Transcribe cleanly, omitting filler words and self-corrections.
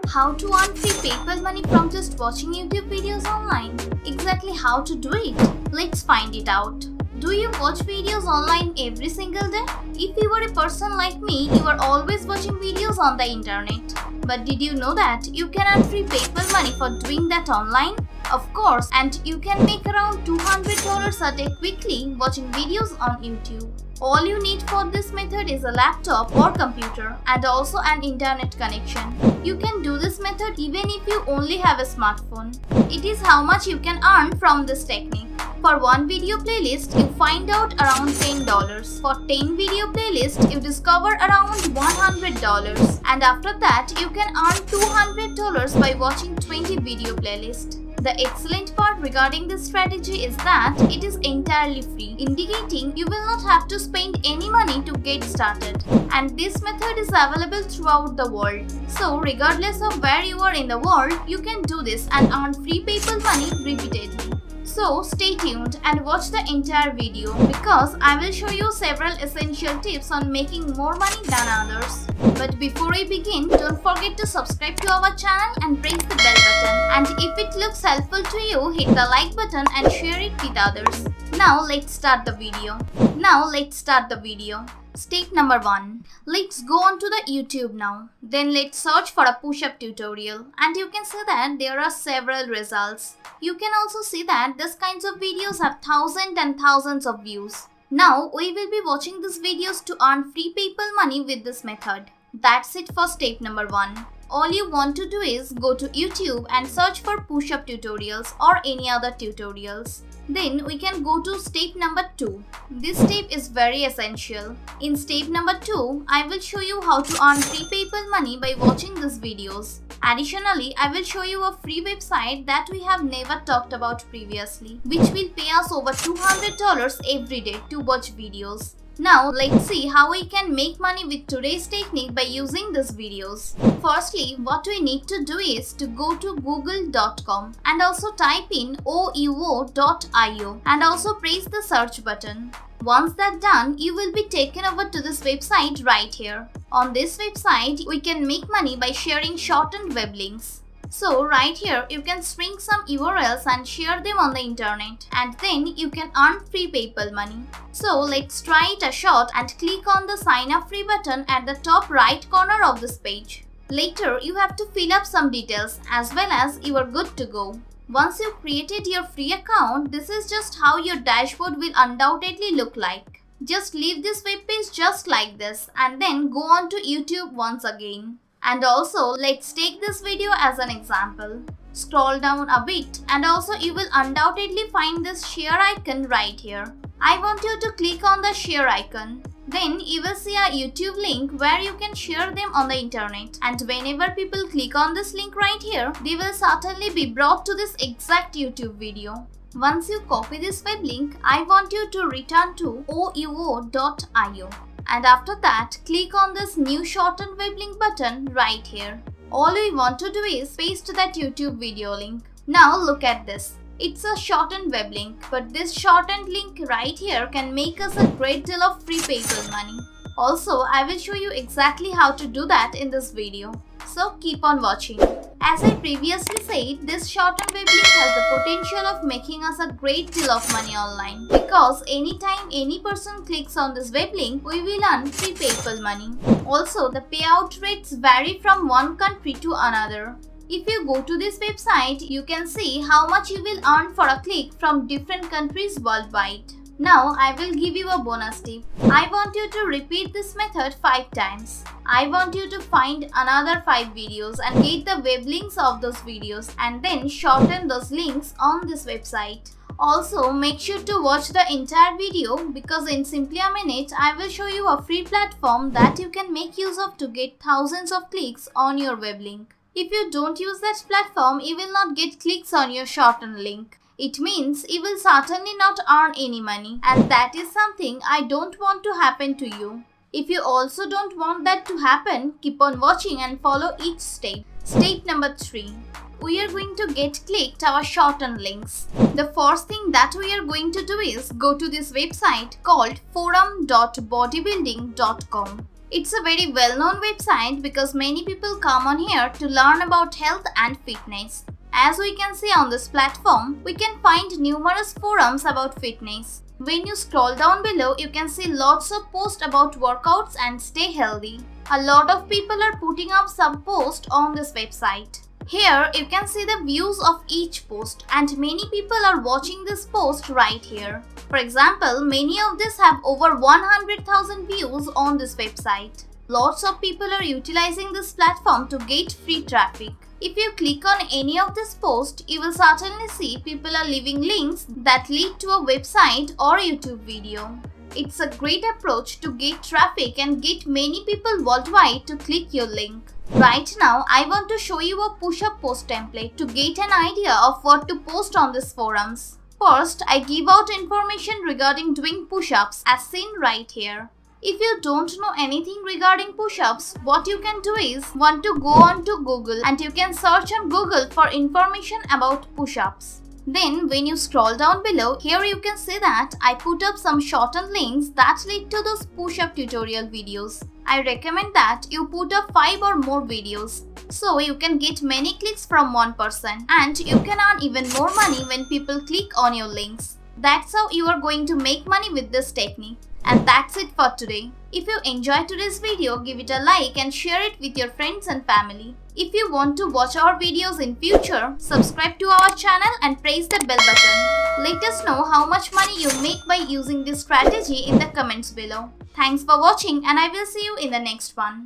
How to earn free PayPal money from just watching YouTube videos online? Exactly how to do it? Let's find it out. Do you watch videos online every single day? If you are a person like me, you are always watching videos on the internet. But did you know that you can earn free PayPal money for doing that online? Of course, and you can make around $200 a day quickly watching videos on YouTube. All you need for this method is a laptop or computer and also an internet connection. You can do this method even if you only have a smartphone. It is how much you can earn from this technique. For one video playlist, you find out around $10. For 10 video playlist, you discover around $100. And after that, you can earn $200 by watching 20 video playlists. The excellent part regarding this strategy is that it is entirely free, indicating you will not have to spend any money to get started. And this method is available throughout the world. So regardless of where you are in the world, you can do this and earn free PayPal money repeatedly. So stay tuned and watch the entire video because I will show you several essential tips on making more money than others. But before we begin, don't forget to subscribe to our channel and press the bell button. And if it looks helpful to you, hit the like button and share it with others. Now let's start the video. Step number 1. Let's go on to the YouTube now. Then let's search for a push-up tutorial and you can see that there are several results. You can also see that these kinds of videos have thousands and thousands of views. Now we will be watching these videos to earn free PayPal money with this method. That's it for step number 1. All you want to do is go to YouTube and search for push-up tutorials or any other tutorials. Then we can go to step number 2. This step is very essential. In step number 2, I will show you how to earn free PayPal money by watching these videos. Additionally, I will show you a free website that we have never talked about previously, which will pay us over $200 every day to watch videos. Now let's see how we can make money with today's technique by using these videos. Firstly, what we need to do is to go to google.com and also type in ouo.io and also press the search button. Once that's done, you will be taken over to this website right here. On this website, we can make money by sharing shortened web links. So right here, you can string some URLs and share them on the internet and then you can earn free PayPal money. So let's try it a shot and click on the sign up free button at the top right corner of this page. Later, you have to fill up some details as well as you are good to go. Once you've created your free account, this is just how your dashboard will undoubtedly look like. Just leave this web page just like this and then go on to YouTube once again. And also, let's take this video as an example. Scroll down a bit and also you will undoubtedly find this share icon right here. I want you to click on the share icon. Then you will see a YouTube link where you can share them on the internet. And whenever people click on this link right here, they will certainly be brought to this exact YouTube video. Once you copy this web link, I want you to return to ouo.io. And after that, click on this new shortened web link button right here. All we want to do is paste that YouTube video link. Now look at this. It's a shortened web link, but this shortened link right here can make us a great deal of free PayPal money. Also, I will show you exactly how to do that in this video. So keep on watching. As I previously said, this shortened web link has the potential of making us a great deal of money online because anytime any person clicks on this web link, we will earn free PayPal money. Also, the payout rates vary from one country to another. If you go to this website, you can see how much you will earn for a click from different countries worldwide. Now I will give you a bonus tip. I want you to repeat this method 5 times. I want you to find another 5 videos and get the web links of those videos and then shorten those links on this website. Also, make sure to watch the entire video because in simply a minute, I will show you a free platform that you can make use of to get thousands of clicks on your web link. If you don't use that platform, you will not get clicks on your shortened link. It means you will certainly not earn any money, and that is something I don't want to happen to you. If you also don't want that to happen, keep on watching and follow each step. Step number 3. We are going to get clicked our shortened links. The first thing that we are going to do is go to this website called forum.bodybuilding.com. It's a very well-known website because many people come on here to learn about health and fitness. As we can see on this platform, we can find numerous forums about fitness. When you scroll down below, you can see lots of posts about workouts and stay healthy. A lot of people are putting up some posts on this website. Here you can see the views of each post and many people are watching this post right here. For example, many of these have over 100,000 views on this website. Lots of people are utilizing this platform to get free traffic. If you click on any of this post, you will certainly see people are leaving links that lead to a website or YouTube video. It's a great approach to get traffic and get many people worldwide to click your link. Right now, I want to show you a push-up post template to get an idea of what to post on these forums. First, I give out information regarding doing push-ups as seen right here. If you don't know anything regarding push-ups, what you can do is want to go on to Google and you can search on Google for information about push-ups. Then when you scroll down below, here you can see that I put up some shortened links that lead to those push-up tutorial videos. I recommend that you put up 5 or more videos, so you can get many clicks from one person and you can earn even more money when people click on your links. That's how you are going to make money with this technique. And that's it for today. If you enjoyed today's video, give it a like and share it with your friends and family. If you want to watch our videos in future, subscribe to our channel and press the bell button. Let us know how much money you make by using this strategy in the comments below. Thanks for watching and I will see you in the next one.